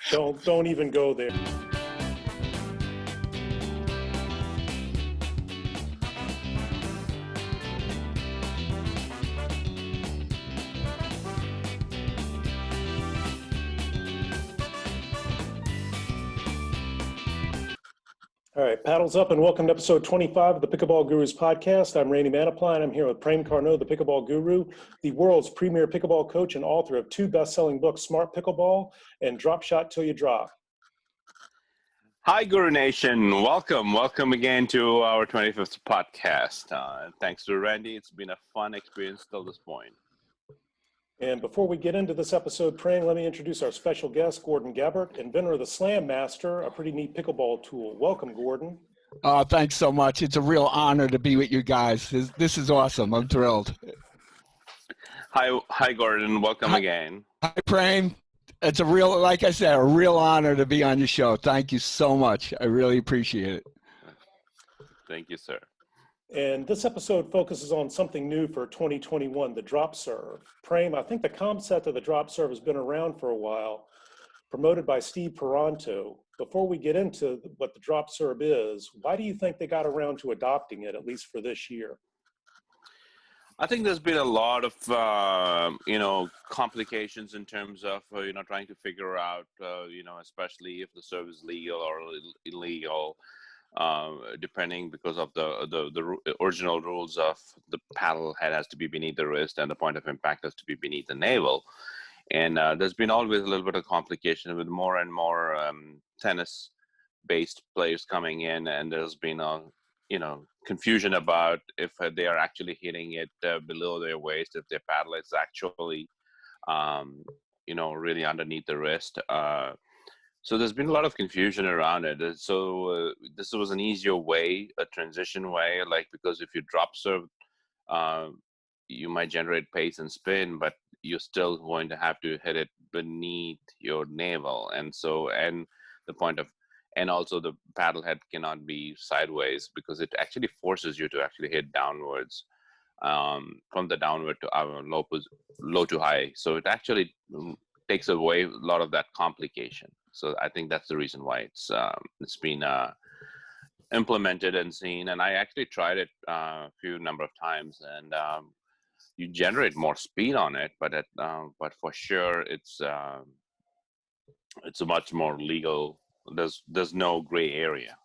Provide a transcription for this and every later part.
Don't even go there. All right, paddles up and welcome to episode 25 of the Pickleball Gurus podcast. I'm Randy Manaply. I'm here with Prem Carnot, the Pickleball Guru, the world's premier pickleball coach and author of two best-selling books, Smart Pickleball and Drop Shot Till You Drop. Hi, Guru Nation. Welcome again to our 25th podcast. Thanks to Randy. It's been a fun experience till this point. And before we get into this episode, Prem, let me introduce our special guest, Gordon Gebert, inventor of the Slam Master, a pretty neat pickleball tool. Welcome, Gordon. Thanks so much. It's a real honor to be with you guys. This is awesome. I'm thrilled. Hi, Gordon. Welcome again. Hi, Prem. It's a real honor to be on your show. Thank you so much. I really appreciate it. Thank you, sir. And this episode focuses on something new for 2021, the drop serve. Prem, I think the concept of the drop serve has been around for a while, promoted by Steve Peranto. Before we get into what the drop serve is, why do you think they got around to adopting it, at least for this year? I think there's been a lot of, complications in terms of, trying to figure out, especially if the serve is legal or illegal. Depending because of the original rules of the paddle head has to be beneath the wrist and the point of impact has to be beneath the navel. And there's been always a little bit of complication with more and more tennis-based players coming in, and there's been a confusion about if they are actually hitting it below their waist, if their paddle is actually really underneath the wrist. So there's been a lot of confusion around it. So this was an easier way, a transition way, because if you drop serve, you might generate pace and spin, but you're still going to have to hit it beneath your navel. And also the paddle head cannot be sideways because it actually forces you to actually hit downwards from the downward to low to high. So it actually takes away a lot of that complication. So I think that's the reason why it's been implemented and seen. And I actually tried it a few number of times, and you generate more speed on it, but for sure it's a much more legal. There's no gray area.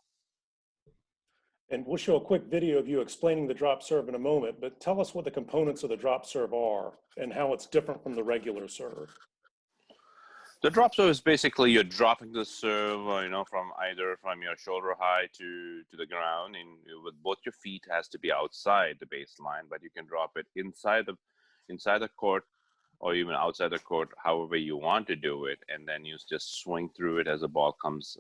And we'll show a quick video of you explaining the drop serve in a moment, but tell us what the components of the drop serve are and how it's different from the regular serve. The drop serve is basically you're dropping the serve, from your shoulder high to the ground, and with both your feet has to be outside the baseline, but you can drop it inside the court or even outside the court, however you want to do it, and then you just swing through it as the ball comes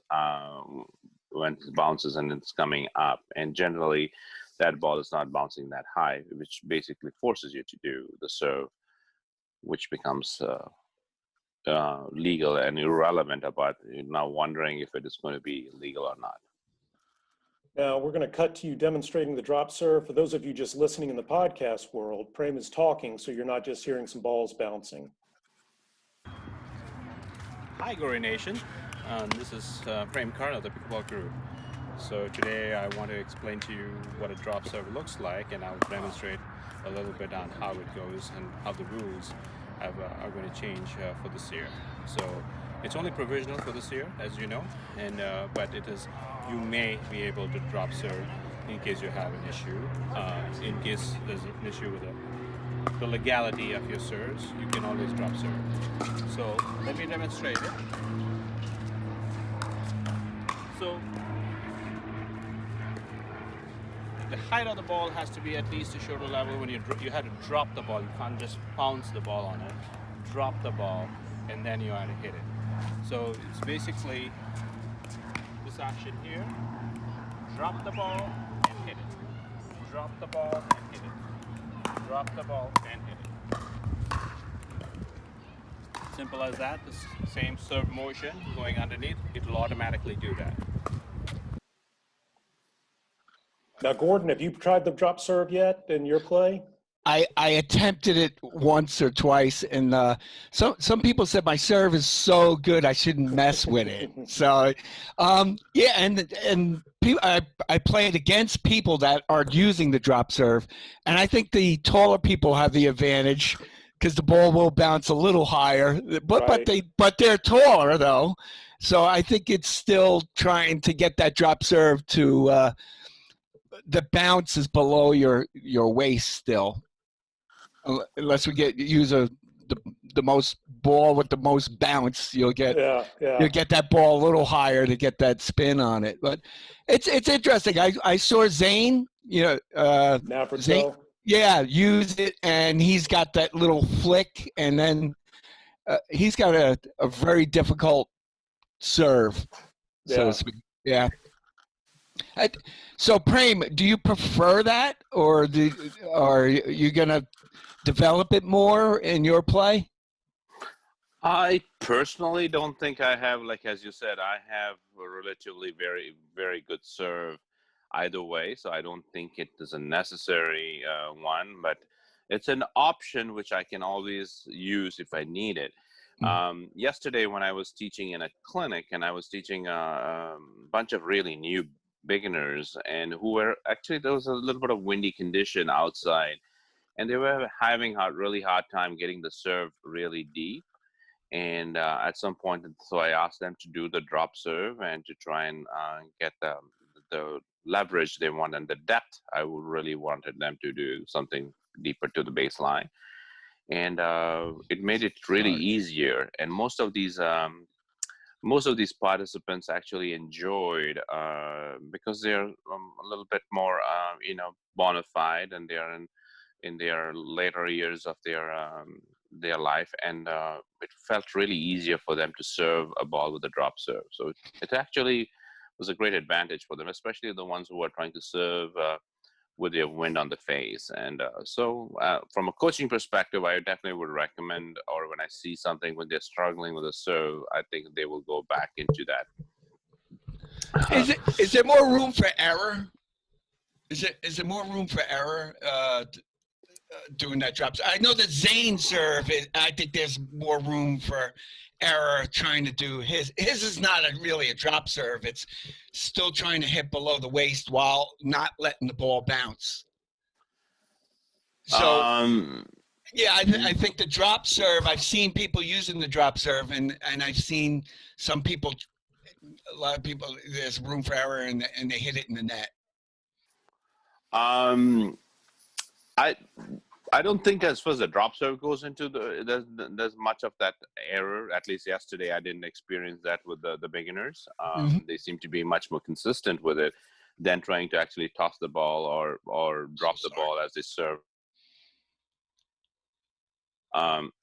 when it bounces and it's coming up. And generally, that ball is not bouncing that high, which basically forces you to do the serve, which becomes legal and irrelevant about now wondering if it is going to be legal or not. Now we're going to cut to you demonstrating the drop serve. For those of you just listening in the podcast world, Prem is talking, so you're not just hearing some balls bouncing. Hi, Guru Nation. This is Prem Carnot, the Pickleball Guru. So today I want to explain to you what a drop serve looks like, and I'll demonstrate a little bit on how it goes and how the rules are going to change for this year. So it's only provisional for this year, as you know, and but you may be able to drop serve in case you have an issue. In case there's an issue with the legality of your serves, you can always drop serve. So let me demonstrate it. So the height of the ball has to be at least a shoulder level. When you have to drop the ball, you can't just pounce the ball on it. Drop the ball, and then you have to hit it. So it's basically this action here. Drop the ball and hit it. Drop the ball and hit it. Drop the ball and hit it. Simple as that. The same serve motion going underneath, it will automatically do that. Now, Gordon, have you tried the drop serve yet in your play? I attempted it once or twice, and some people said my serve is so good I shouldn't mess with it. So, yeah, and I played against people that are using the drop serve, and I think the taller people have the advantage because the ball will bounce a little higher, Right. but they're taller though, so I think it's still trying to get that drop serve to the bounce is below your waist still. Unless we use the most ball with the most bounce, you'll get that ball a little higher to get that spin on it. But it's interesting. I saw Zane, Zane, Navratil. yeah, use it, and he's got that little flick, and then he's got a very difficult serve, so to speak. Yeah. So, Prem, do you prefer that, or are you gonna develop it more in your play? I personally don't think I have, like as you said, I have a relatively very, very good serve either way. So I don't think it is a necessary one, but it's an option which I can always use if I need it. Yesterday, when I was teaching in a clinic, and I was teaching a bunch of really new beginners, and who were actually, there was a little bit of windy condition outside, and they were having a really hard time getting the serve really deep. And at some point, so I asked them to do the drop serve and to try and get the leverage they want and the depth. I would really wanted them to do something deeper to the baseline, and it made it really easier. And most of these participants actually enjoyed because they're a little bit more bona fide, and they're in their later years of their life, and it felt really easier for them to serve a ball with a drop serve. So it actually was a great advantage for them, especially the ones who are trying to serve with their wind on the face. And so from a coaching perspective, I definitely would recommend, or when I see something when they're struggling with a serve, I think they will go back into that. Is there more room for error? Is there more room for error doing that drop? I know that Zane serve, I think there's more room for error trying to do his. His is not really a drop serve. It's still trying to hit below the waist while not letting the ball bounce. So, yeah, I think the drop serve, I've seen people using the drop serve, and I've seen some people, a lot of people, there's room for error, and they hit it in the net. I don't think as far as the drop serve goes into there's much of that error. At least yesterday, I didn't experience that with the beginners. They seem to be much more consistent with it than trying to actually toss the ball or drop the ball as they serve.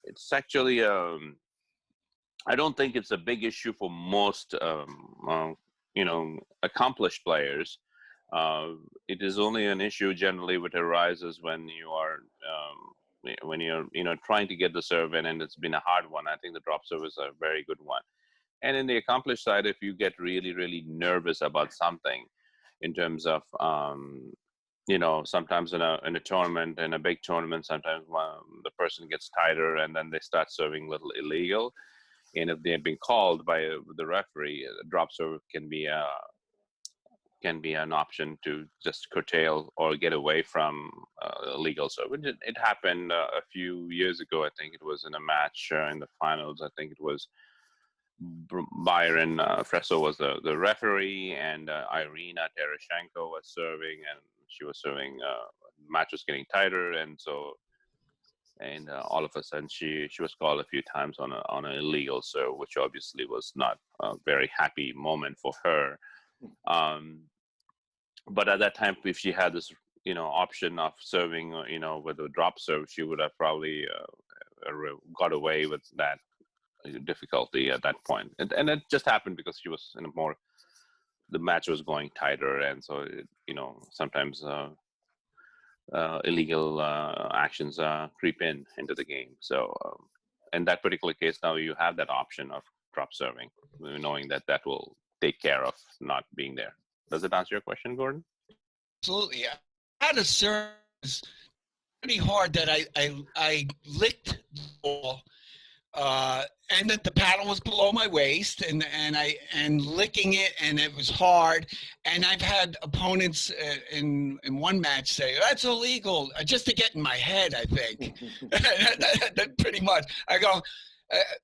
It's actually I don't think it's a big issue for most accomplished players. It is only an issue generally which arises when you are when you're trying to get the serve in, and it's been a hard one. I think the drop serve is a very good one. And in the accomplished side, if you get really, really nervous about something in terms of sometimes in a tournament, in a big tournament, sometimes the person gets tighter and then they start serving a little illegal. And if they've been called by the referee, a drop serve can be an option to just curtail or get away from illegal serve. It happened a few years ago. I think it was in a match in the finals. I think it was Byron Fresso was the referee, and Irina Tereshchenko was serving, and she was serving. Match was getting tighter, and so. And all of a sudden, she was called a few times on an illegal serve, which obviously was not a very happy moment for her. But at that time, if she had this, option of serving, with a drop serve, she would have probably got away with that difficulty at that point. And it just happened because she was the match was going tighter, and so sometimes illegal actions creep into the game. So in that particular case, now you have that option of drop serving, knowing that will take care of not being there. Does it answer your question, Gordon? Absolutely. I had a serve pretty hard that I licked the ball, and that the paddle was below my waist, and licking it, and it was hard. And I've had opponents in one match say that's illegal, just to get in my head. I think that pretty much. I go,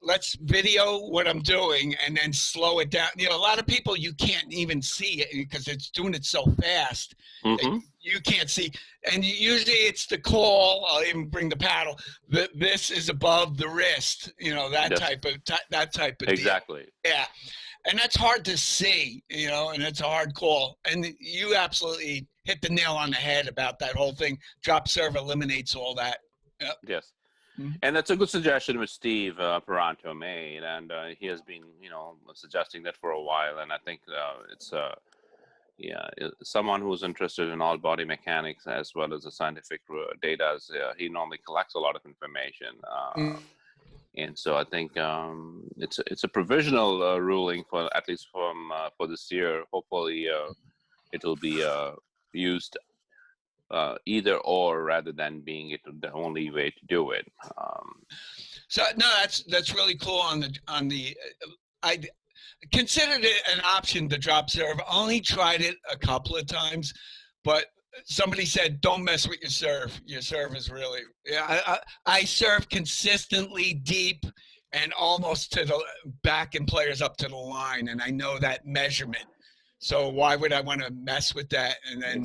let's video what I'm doing and then slow it down. You know, a lot of people you can't even see it because it's doing it so fast that you can't see. And usually it's the call. I'll even bring the paddle. This is above the wrist. You know, that type of exactly deal. Yeah, and that's hard to see. You know, and it's a hard call. And you absolutely hit the nail on the head about that whole thing. Drop serve eliminates all that. Yep. Yes. And that's a good suggestion which Steve Peranto made, and he has been, suggesting that for a while. And I think it's someone who's interested in all body mechanics as well as the scientific data. He normally collects a lot of information, and so I think it's a provisional ruling for at least for this year. Hopefully, it will be used. Either or rather than being the only way to do it. So no, that's really cool. I considered it an option to drop serve. Only tried it a couple of times, but somebody said don't mess with your serve. Your serve is really I serve consistently deep and almost to the back and players up to the line, and I know that measurement. So why would I want to mess with that and then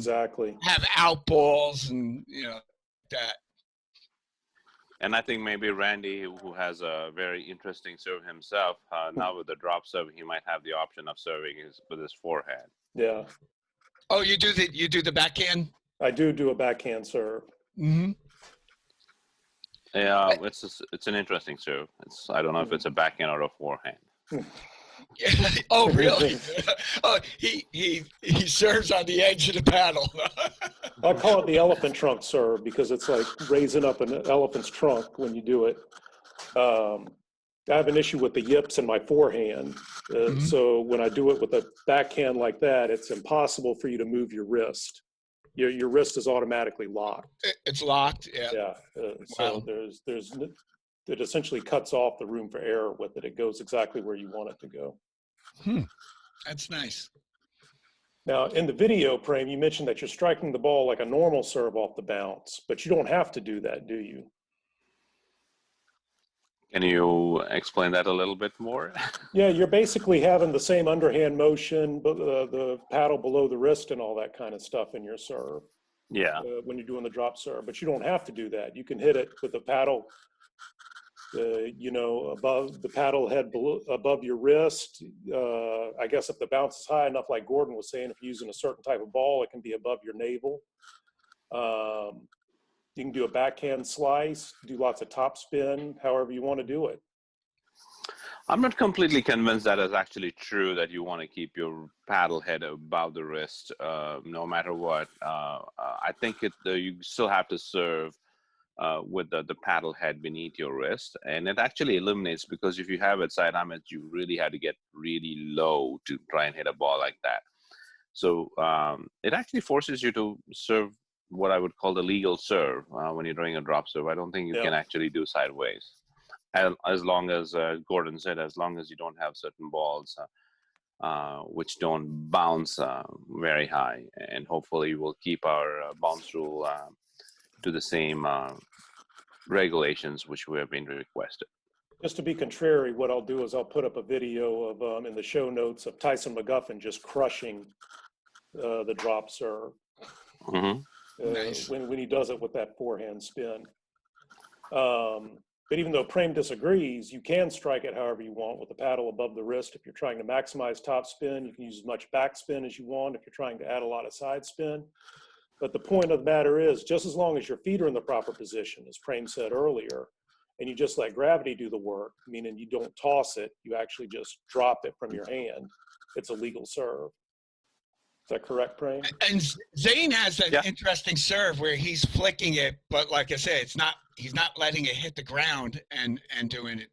have out balls and that? And I think maybe Randy, who has a very interesting serve himself, now with the drop serve, he might have the option of serving with his forehand. Yeah. Oh, you do the backhand? I do a backhand serve. Mm-hmm. Yeah, it's an interesting serve. I don't know if it's a backhand or a forehand. Oh, really? Oh, he serves on the edge of the paddle. I call it the elephant trunk serve because it's like raising up an elephant's trunk when you do it. I have an issue with the yips in my forehand. So when I do it with a backhand like that, it's impossible for you to move your wrist. Your wrist is automatically locked. It's locked, yeah. Yeah. So it essentially cuts off the room for error with it. It goes exactly where you want it to go. That's nice. Now, in the video, Prem, you mentioned that you're striking the ball like a normal serve off the bounce, but you don't have to do that, do you? Can you explain that a little bit more? Yeah, you're basically having the same underhand motion, but the paddle below the wrist and all that kind of stuff in your serve. Yeah. When you're doing the drop serve, but you don't have to do that. You can hit it with the paddle above the paddle head above your wrist. I guess if the bounce is high enough, like Gordon was saying, if you're using a certain type of ball, it can be above your navel. You can do a backhand slice, do lots of top spin, however you want to do it. I'm not completely convinced that is actually true, that you want to keep your paddle head above the wrist no matter what. I think you still have to serve with the paddle head beneath your wrist, and it actually eliminates, because if you have it side arm, you really have to get really low to try and hit a ball like that. So it actually forces you to serve what I would call the legal serve when you're doing a drop serve. I don't think you can actually do sideways, as long as Gordon said, as long as you don't have certain balls which don't bounce very high, and hopefully we'll keep our bounce rule to the same regulations which we have been requested. Just to be contrary, what I'll do is I'll put up a video of in the show notes of Tyson McGuffin just crushing the drop serve Nice. when he does it with that forehand spin. But even though Prem disagrees, you can strike it however you want with the paddle above the wrist. If you're trying to maximize top spin, you can use as much back spin as you want if you're trying to add a lot of side spin. But the point of the matter is, just as long as your feet are in the proper position, as Prem said earlier, and you just let gravity do the work, meaning you don't toss it, you actually just drop it from your hand, it's a legal serve. Is that correct, Prem? And Zane has that interesting serve where he's flicking it, but like I said, he's not letting it hit the ground and doing it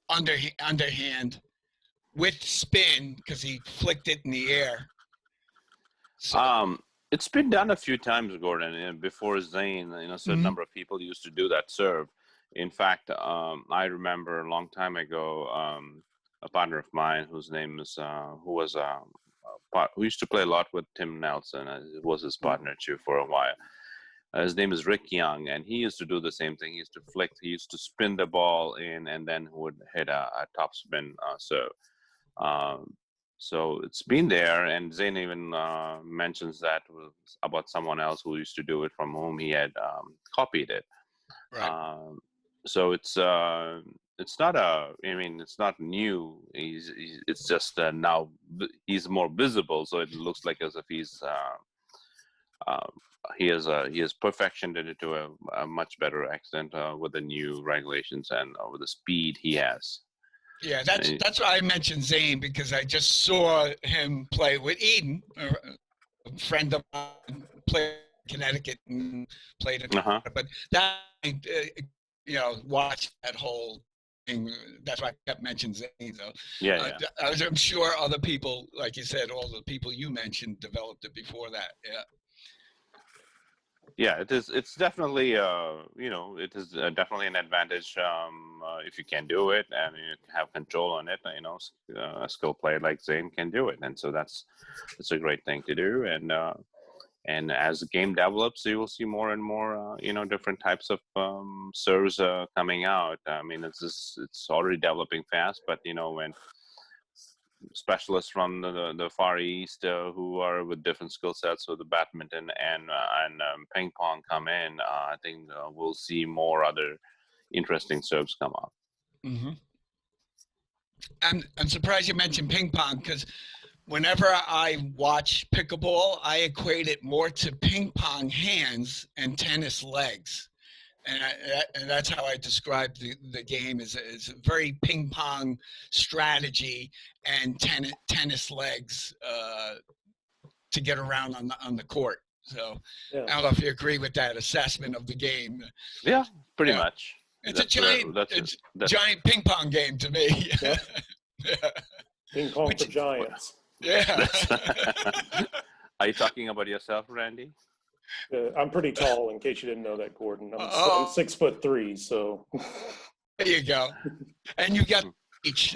underhand with spin, because he flicked it in the air. So. It's been done a few times, Gordon. Before Zane, a certain number of people used to do that serve. In fact, I remember a long time ago, a partner of mine whose name is who used to play a lot with Tim Nelson. Was his partner too for a while. His name is Rick Young, and he used to do the same thing. He used to flick. He used to spin the ball in, and then would hit a top spin serve. So it's been there, and Zayn even mentions that was about someone else who used to do it from whom he had copied it. Right. So it's not it's not new. It's just now he's more visible, so it looks like as if he has perfected it to a much better extent with the new regulations and with the speed he has. Yeah, that's why I mentioned Zane, because I just saw him play with Eden, a friend of mine, played in Connecticut and played in but that watch that whole thing. That's why I kept mentioning Zane. So yeah. I'm sure other people, like you said, all the people you mentioned developed it before that. Yeah. Yeah, it is. It's definitely, it is definitely an advantage if you can do it and you have control on it. A skilled player like Zane can do it, and so that's a great thing to do. And as the game develops, you will see more and more, different types of serves coming out. I mean, it's already developing fast, but when specialists from the Far East who are with different skill sets with the badminton and ping pong come in, I think we'll see more other interesting serves come up. Mm-hmm. I'm surprised you mentioned ping pong, because whenever I watch pickleball, I equate it more to ping pong hands and tennis legs. And that's how I describe the game is a very ping pong strategy and tennis legs to get around on the court. So I don't know if you agree with that assessment of the game. Yeah, pretty much. It's a giant ping pong game to me. Yeah. Ping pong for giants. Yeah. Are you talking about yourself, Randy? I'm pretty tall, in case you didn't know that, Gordon. I'm 6'3", so. There you go. And you got each.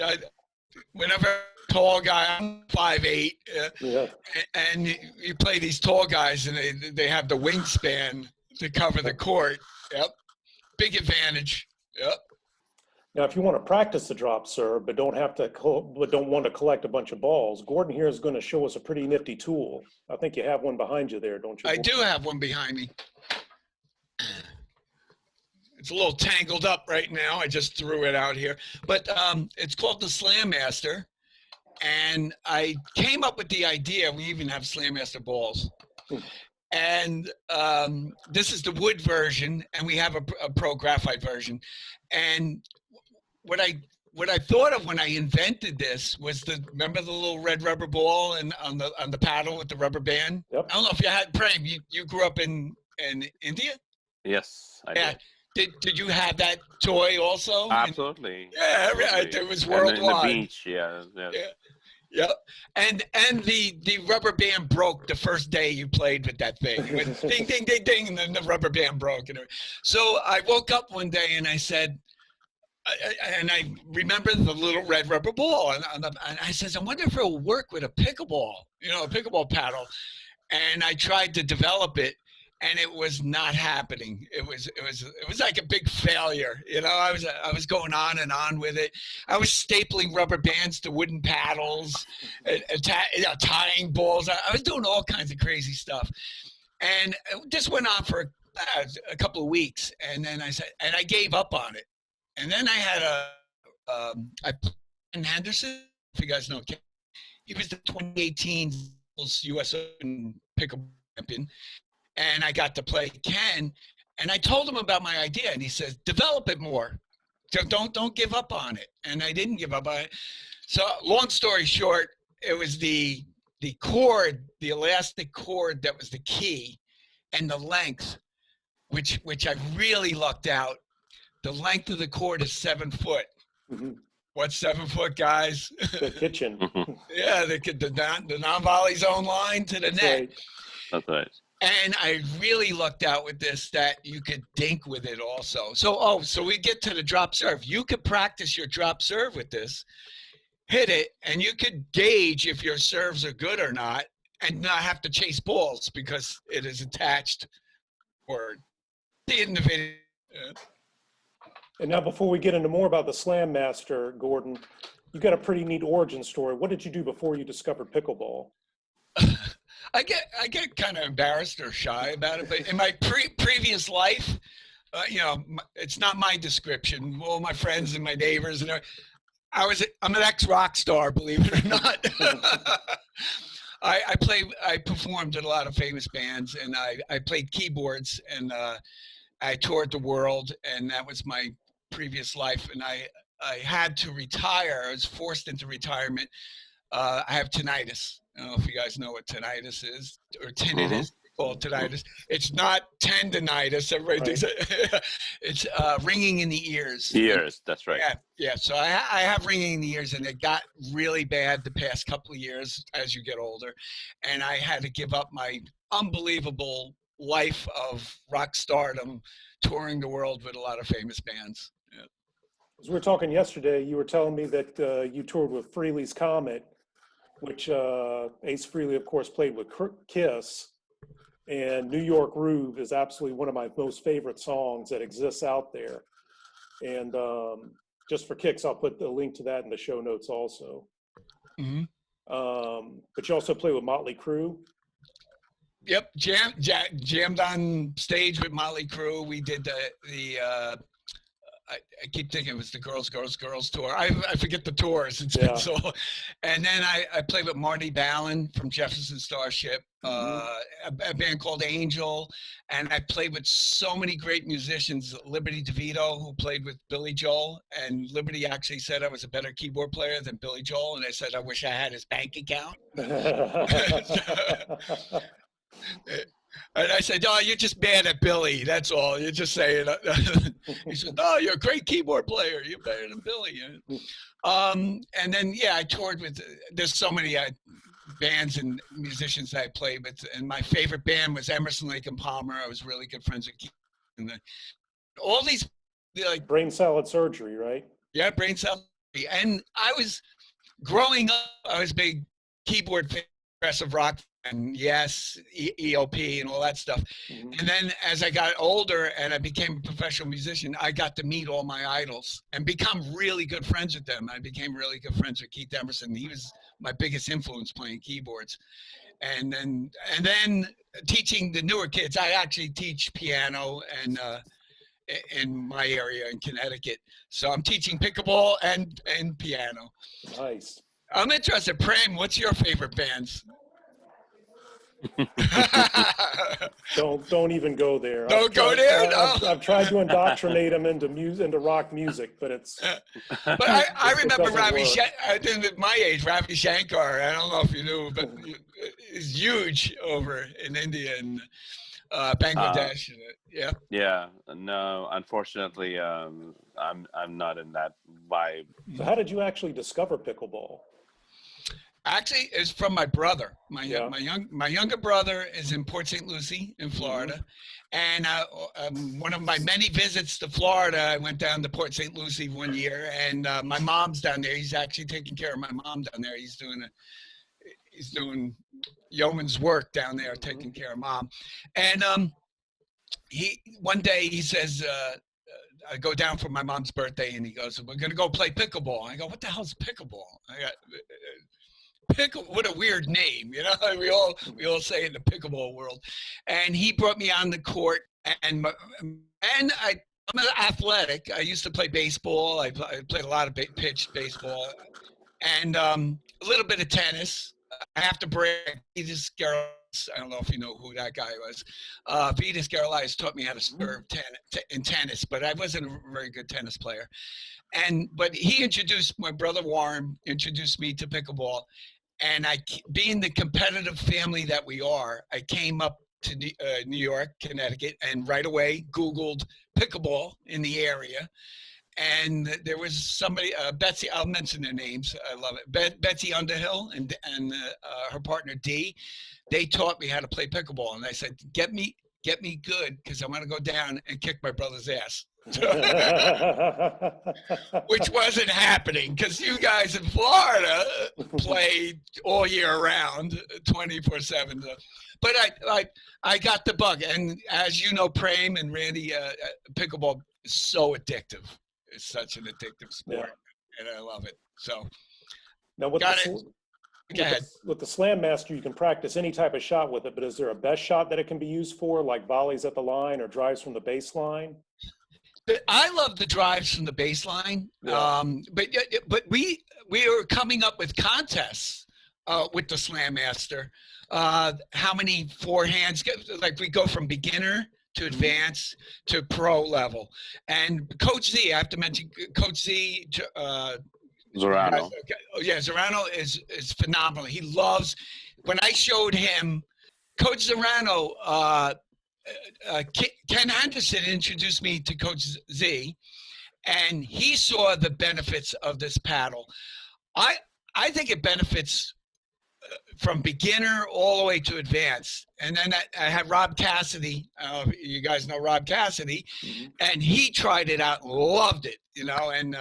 Whenever a tall guy, I'm 5'8", and you play these tall guys, and they have the wingspan to cover the court. Yep, big advantage. Yep. Now, if you want to practice the drop serve, but don't want to collect a bunch of balls, Gordon here is going to show us a pretty nifty tool. I think you have one behind you there, don't you? I do have one behind me. It's a little tangled up right now. I just threw it out here, but it's called the Slam Master, and I came up with the idea. We even have Slam Master balls. And this is the wood version, and we have a pro graphite version. And what I thought of when I invented this was remember the little red rubber ball and on the paddle with the rubber band? Yep. I don't know if you had, Prem, you grew up in India? Yes, I did. Did you have that toy also? Absolutely. Absolutely. It was worldwide. And the beach, yeah. Yep. And the rubber band broke the first day you played with that thing. It went ding, ding, ding, ding, and then the rubber band broke. So I woke up one day and I said, and I remember the little red rubber ball, and I says, I wonder if it'll work with a pickleball, a pickleball paddle. And I tried to develop it, and it was not happening. It was like a big failure. I was going on and on with it. I was stapling rubber bands to wooden paddles, tying balls. I was doing all kinds of crazy stuff, and this went on for a couple of weeks, and then I gave up on it. And then I had I played in Henderson, if you guys know Ken. He was the 2018 U.S. Open pickleball champion, and I got to play Ken. And I told him about my idea, and he says, "Develop it more. Don't give up on it." And I didn't give up on it. So, long story short, it was the cord, the elastic cord, that was the key, and the length, which I really lucked out. The length of the cord is 7 foot. Mm-hmm. What's 7 foot, guys? The kitchen. Yeah, the non-volley zone line to the net. Right. That's right. And I really lucked out with this that you could dink with it also. So we get to the drop serve. You could practice your drop serve with this, hit it, and you could gauge if your serves are good or not, and not have to chase balls because it is attached or in the video. And now before we get into more about the Slam Master, Gordon, you got a pretty neat origin story. What did you do before you discovered pickleball? I get kind of embarrassed or shy about it, but in my previous life, it's not my description. All my friends and my neighbors and I'm an ex-rock star, believe it or not. I performed in a lot of famous bands, and I played keyboards, and I toured the world, and that was my previous life. And I had to retire. I was forced into retirement. I have tinnitus. I don't know if you guys know what tinnitus is, or tinnitus. Called tinnitus. It's not tendonitis. Everybody thinks it's ringing in the ears. Ears, that's right. Yeah. So I have ringing in the ears, and it got really bad the past couple of years as you get older, and I had to give up my unbelievable life of rock stardom, touring the world with a lot of famous bands. Yeah. As we were talking yesterday, you were telling me that you toured with Frehley's Comet, which Ace Frehley, of course, played with Kiss. And New York Groove is absolutely one of my most favorite songs that exists out there. And just for kicks, I'll put the link to that in the show notes also. Mm-hmm. But you also play with Motley Crue. Yep, jammed on stage with Motley Crue. We did the I keep thinking it was the Girls tour. I forget the tours. It's been so. And then I played with Marty Ballin from Jefferson Starship, a band called Angel, and I played with so many great musicians. Liberty DeVito, who played with Billy Joel, and Liberty actually said I was a better keyboard player than Billy Joel, and I said I wish I had his bank account. And I said, "Oh, you're just mad at Billy. That's all. You're just saying." He said, "No, you're a great keyboard player. You're better than Billy." And then, I toured with. There's so many bands and musicians that I played with, and my favorite band was Emerson, Lake and Palmer. I was really good friends with Keith. And all these, like Brain Salad Surgery, right? Yeah, Brain Salad. And I was growing up. I was a big keyboard fan, progressive rock. And yes, ELP and all that stuff. And then as I got older and I became a professional musician, I got to meet all my idols and become really good friends with them. I became really good friends with Keith Emerson. He was my biggest influence playing keyboards. And then teaching the newer kids. I actually teach piano and in my area in Connecticut. So I'm teaching pickleball and piano. Nice. I'm interested. Prem, what's your favorite bands? Don't even go there. Don't go there. No. I've tried to indoctrinate them into rock music, but it's. But I remember Ravi. I think at my age, Ravi Shankar. I don't know if you knew, but is huge over in India and Bangladesh. Yeah. No, unfortunately, I'm not in that vibe. So how did you actually discover pickleball? Actually, it's from my brother. My younger brother is in Port St. Lucie in Florida, and one of my many visits to Florida, I went down to Port St. Lucie one year, and my mom's down there. He's actually taking care of my mom down there. He's doing yeoman's work down there, taking care of mom. And one day he says, I go down for my mom's birthday, and he goes, "We're gonna go play pickleball." I go, "What the hell's pickleball?" What a weird name, we all say in the pickleball world. And he brought me on the court, and I'm athletic. I used to play baseball. I played a lot of pitched baseball, and a little bit of tennis. I have to brag. Vitas Gerulaitis, I don't know if you know who that guy was. Vitas Gerulaitis taught me how to serve in tennis, but I wasn't a very good tennis player. But my brother Warren introduced me to pickleball. And being the competitive family that we are, I came up to New York, Connecticut, and right away Googled pickleball in the area. and there was somebody, Betsy, I'll mention their names. I love it. Betsy Underhill and her partner Dee, they taught me how to play pickleball. And I said, get me good, because I'm going to go down and kick my brother's ass. Which wasn't happening, because you guys in Florida played all year round, 24/7. But I got the bug, and as you know, Prem and Randy, pickleball is so addictive. It's such an addictive sport, and I love it. So now with Go ahead. With the Slam Master, you can practice any type of shot with it, but is there a best shot that it can be used for, like volleys at the line or drives from the baseline? I love the drives from the baseline, Yeah. but we are coming up with contests with the Slam Master. How many forehands? Like we go from beginner to advanced to pro level. And Coach Z, I have to mention Coach Z. Zorano. Yeah, Zorano is phenomenal. He loves. When I showed him, Coach Zorano. Ken Henderson introduced me to Coach Z, and he saw the benefits of this paddle. I think it benefits from beginner all the way to advanced. And then I had Rob Cassidy. You guys know Rob Cassidy, and he tried it out and loved it. And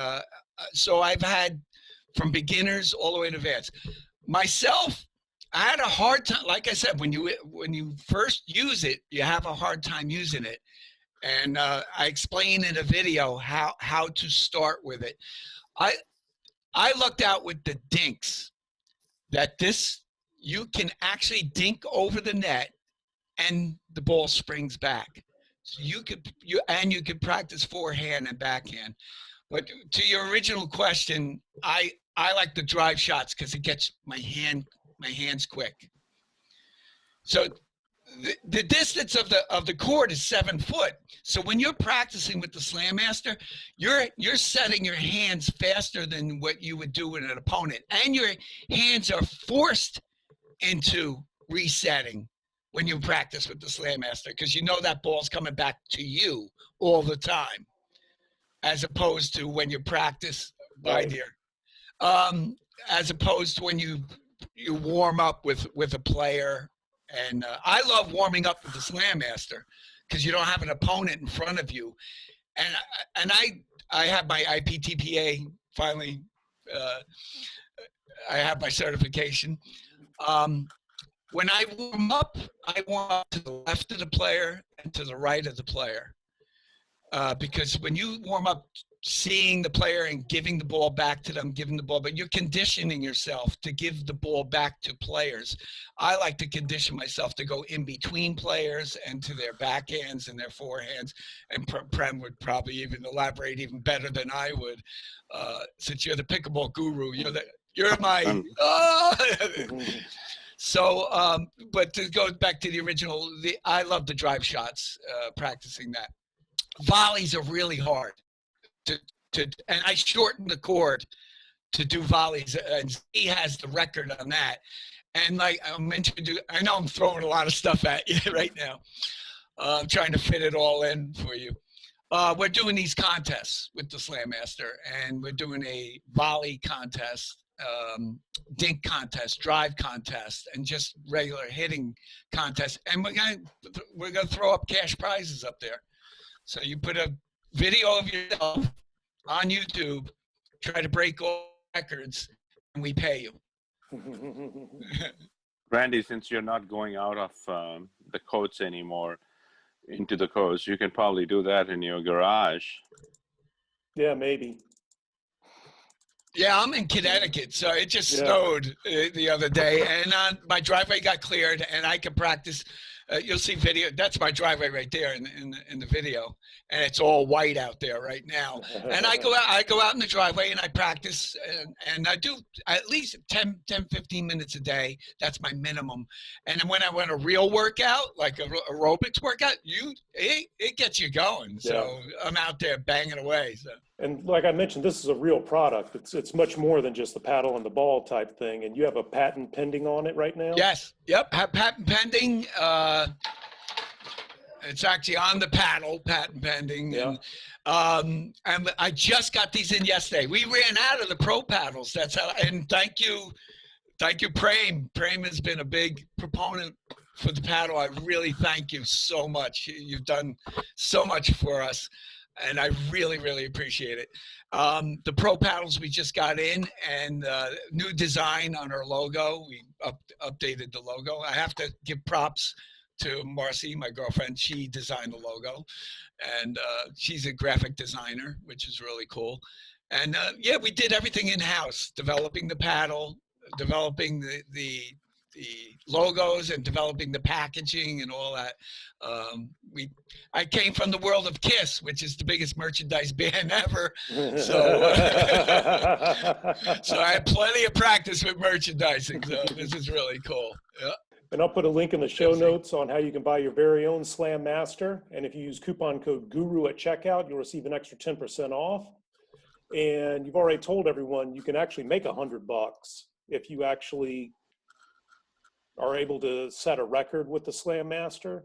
so I've had from beginners all the way to advanced. Myself, I had a hard time. Like I said, when you first use it, you have a hard time using it. And I explained in a video how to start with it. I lucked out with the dinks, that you can actually dink over the net and the ball springs back. So you could practice forehand and backhand. But to your original question, I like the drive shots because it gets my hands quick. So the distance of the court is 7 foot. So when you're practicing with the Slam Master, you're setting your hands faster than what you would do with an opponent, and your hands are forced into resetting when you practice with the Slam Master, because you know that ball's coming back to you all the time, as opposed to when you practice by dear. As opposed to when you warm up with a player. And I love warming up with the Slam Master because you don't have an opponent in front of you. And I have my IPTPA finally. I have my certification. When I warm up to the left of the player and to the right of the player. Because when you warm up, seeing the player and giving the ball back to them, but you're conditioning yourself to give the ball back to players. I like to condition myself to go in between players and to their backhands and their forehands. And Prem would probably even elaborate even better than I would, since you're the pickleball guru. You're my. So, but to go back to the original, I love the drive shots, practicing that. Volleys are really hard. And I shortened the cord to do volleys, and he has the record on that. And like I mentioned, I know I'm throwing a lot of stuff at you right now. I'm trying to fit it all in for you. We're doing these contests with the Slam Master, and we're doing a volley contest, dink contest, drive contest, and just regular hitting contest. And we're gonna throw up cash prizes up there. So you put a video of yourself on YouTube, try to break all records, and we pay you. Randy, since you're not going out of the courts anymore into the courts, you can probably do that in your garage. Yeah, maybe. Yeah, I'm in Connecticut, so it just snowed the other day, and my driveway got cleared, and I can practice. You'll see video. That's my driveway right there in the video, and it's all white out there right now. And I go out in the driveway and I practice, and I do at least 10, 15 minutes a day. That's my minimum. And then when I want a real workout, like a aerobics workout, it gets you going. So I'm out there banging away. So. And like I mentioned, this is a real product. It's much more than just the paddle and the ball type thing. And you have a patent pending on it right now? Yes. Yep. Have patent pending. It's actually on the paddle, patent pending. Yeah. And I just got these in yesterday. We ran out of the pro paddles. That's how. And thank you, Prem. Prem has been a big proponent for the paddle. I really thank you so much. You've done so much for us, and I really, really appreciate it. The pro paddles we just got in, and new design on our logo. We updated the logo. I have to give props to Marcy, my girlfriend. She designed the logo, and she's a graphic designer, which is really cool. And yeah, we did everything in house, developing the paddle, developing the logos, and developing the packaging and all that. I came from the world of Kiss, which is the biggest merchandise band ever. So, so I had plenty of practice with merchandising. So this is really cool. Yeah. And I'll put a link in the show notes on how you can buy your very own Slam Master. And if you use coupon code GURU at checkout, you'll receive an extra 10% off. And you've already told everyone you can actually make $100 if you actually are able to set a record with the Slam Master.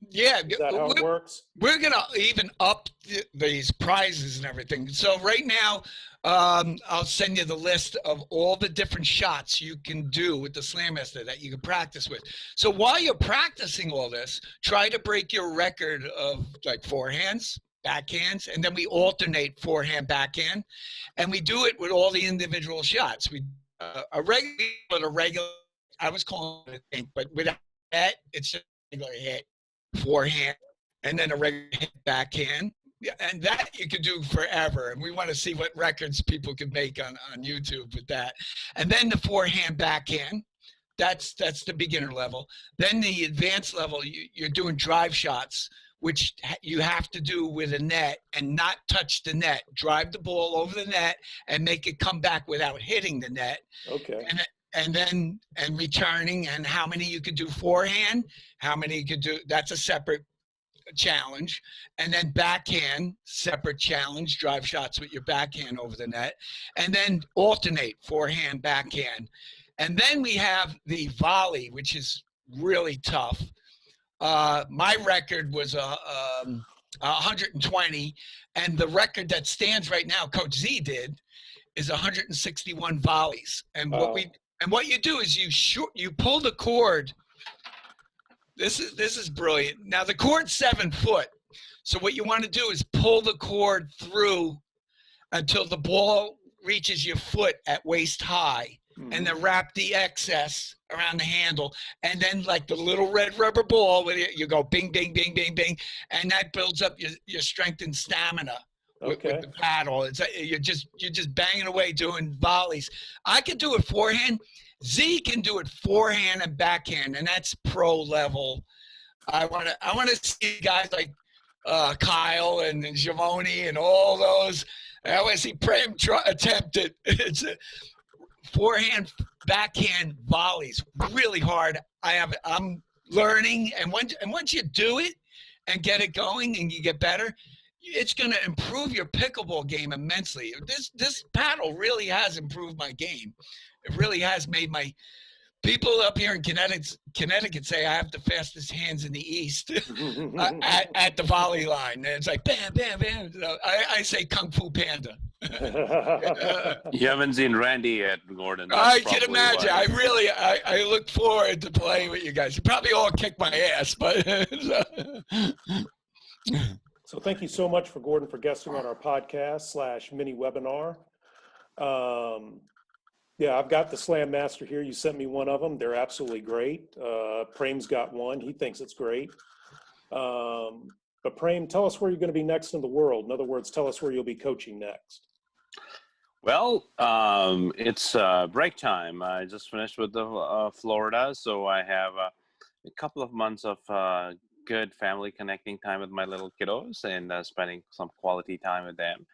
Yeah, Is that how it works? We're gonna even up these prizes and everything. So right now, I'll send you the list of all the different shots you can do with the Slam Master that you can practice with. So while you're practicing all this, try to break your record of like forehands, backhands, and then we alternate forehand, backhand, and we do it with all the individual shots. We a regular. I was calling it a thing, but without that, it's just a regular hit, forehand, and then a regular hit backhand. Yeah, and that you could do forever. And we want to see what records people can make on YouTube with that. And then the forehand, backhand. That's the beginner level. Then the advanced level, you're doing drive shots, which you have to do with a net and not touch the net. Drive the ball over the net and make it come back without hitting the net. Okay. And returning, and how many you could do forehand, how many you could do, that's a separate challenge. And then backhand, separate challenge, drive shots with your backhand over the net, and then alternate forehand, backhand. And then we have the volley, which is really tough. My record was 120, and the record that stands right now, Coach Z did, is 161 volleys. And what you do is you pull the cord. This is brilliant. Now the cord's 7 foot. So what you want to do is pull the cord through until the ball reaches your foot at waist high, and then wrap the excess around the handle. And then like the little red rubber ball, with it, you go bing, bing, bing, bing, bing. And that builds up your strength and stamina. With the paddle. You're just banging away doing volleys. I can do it forehand. Z can do it forehand and backhand, and that's pro level. I want to see guys like Kyle and Giamoni and all those. I want to see Prem attempt it. It's forehand, backhand volleys, really hard. I'm learning, and once you do it and get it going and you get better, it's going to improve your pickleball game immensely. This paddle really has improved my game. It really has made my people up here in Connecticut say I have the fastest hands in the East at the volley line. And it's like bam, bam, bam. So I say Kung Fu Panda. You haven't seen Randy yet, Gordon. I can imagine. I look forward to playing with you guys. You probably all kick my ass, but. So thank you so much for Gordon for guesting on our podcast / mini webinar. Yeah, I've got the Slam Master here. You sent me one of them. They're absolutely great. Prem's got one. He thinks it's great. But Prem, tell us where you're going to be next in the world. In other words, tell us where you'll be coaching next. Well, it's break time. I just finished with the Florida, so I have a couple of months of good family connecting time with my little kiddos and spending some quality time with them.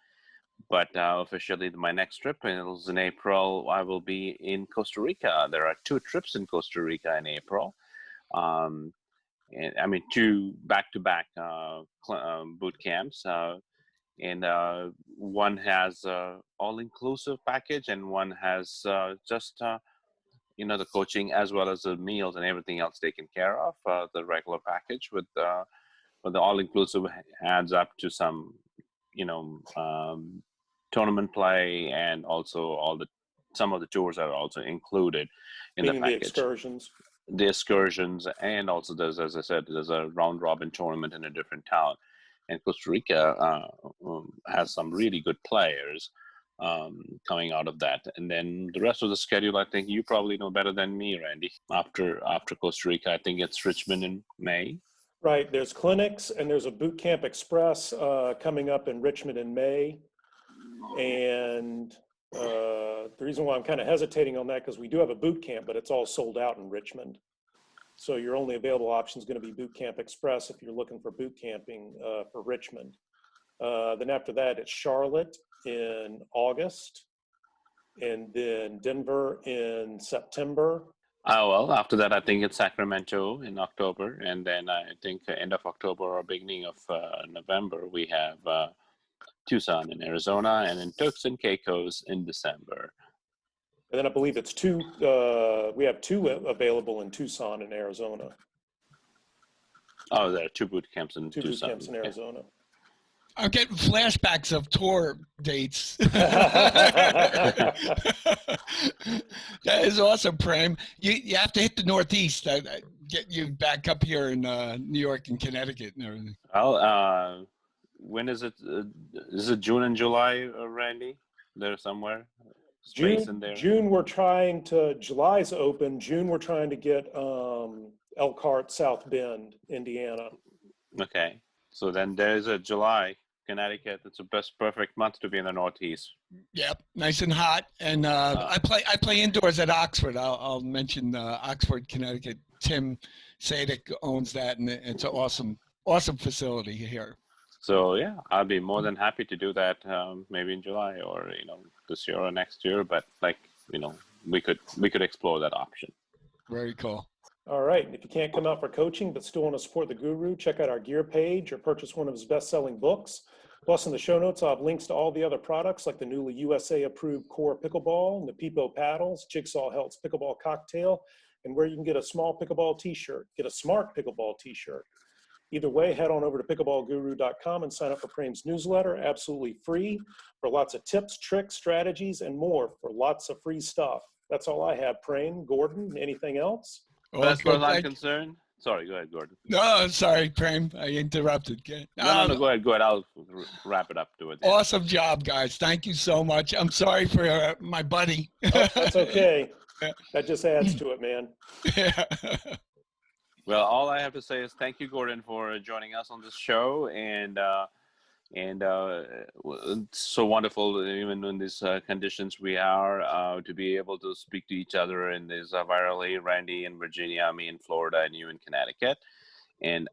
But officially, my next trip is in April. I will be in Costa Rica. There are 2 trips in Costa Rica in April. And I mean, 2 back-to-back boot camps. And one has all-inclusive package, and one has just the coaching as well as the meals and everything else taken care of. The regular package with but the all-inclusive adds up to some, tournament play, and also some of the tours are also included in Meaning the the package. excursions. The excursions, and also there's, as I said, there's a round robin tournament in a different town, and Costa Rica has some really good players coming out of that. And then the rest of the schedule, I think you probably know better than me, Randy. After Costa Rica, I think it's Richmond in May. Right, there's clinics and there's a boot camp express coming up in Richmond in May. And the reason why I'm kind of hesitating on that, because we do have a boot camp, but it's all sold out in Richmond. So your only available option is going to be Boot Camp Express if you're looking for boot camping for Richmond. Then after that, it's Charlotte in August, and then Denver in September. Oh, well, after that, I think it's Sacramento in October. And then I think end of October or beginning of November, we have Tucson in Arizona, and then Turks and Caicos in December. And then I believe it's we have two available in Tucson in Arizona. Oh, there are two boot camps in Two Tucson. boot camps in Arizona. I'm getting flashbacks of tour dates. That is awesome, Prem. You have to hit the Northeast. Get you back up here in New York and Connecticut and everything. Well, when is it? Is it June and July, Randy? There somewhere? Space in there? July's open. June, we're trying to get Elkhart, South Bend, Indiana. Okay. So then there's a July, Connecticut. It's the best perfect month to be in the Northeast. Yep, nice and hot. And I play indoors at Oxford. I'll mention Oxford, Connecticut. Tim Sadik owns that, and it's an awesome facility here. So yeah, I'll be more than happy to do that. Maybe in July, or this year or next year. But we could explore that option. Very cool. All right. And if you can't come out for coaching but still want to support the guru, check out our gear page or purchase one of his best-selling books. Plus, in the show notes, I'll have links to all the other products like the newly USA-approved Core Pickleball, and the Peepo paddles, Jigsaw Health's Pickleball Cocktail, and where you can get a small pickleball t-shirt. Get a smart pickleball t-shirt. Either way, head on over to pickleballguru.com and sign up for Prem's newsletter, absolutely free, for lots of tips, tricks, strategies, and more for lots of free stuff. That's all I have, Prem. Gordon, anything else? As far as I'm concerned, sorry, go ahead, Gordon. No, sorry, Prem. I interrupted. No, go ahead. I'll wrap it up to it. Awesome job, guys. Thank you so much. I'm sorry for my buddy. Oh, that's okay. That just adds to it, man. Yeah. Well, all I have to say is thank you, Gordon, for joining us on this show, and it's so wonderful, even in these conditions we are, to be able to speak to each other in this virally. Randy in Virginia, me in Florida, and you in Connecticut, and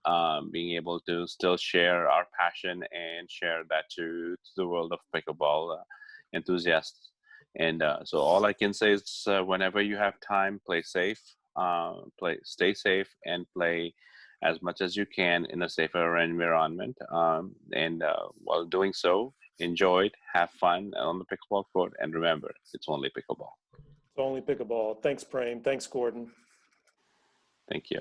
being able to still share our passion and share that to the world of pickleball enthusiasts. And so all I can say is whenever you have time, play safe. Stay safe, and play as much as you can in a safer environment. And while doing so, enjoy it, have fun on the pickleball court, and remember, it's only pickleball. It's only pickleball. Thanks, Prem. Thanks, Gordon. Thank you.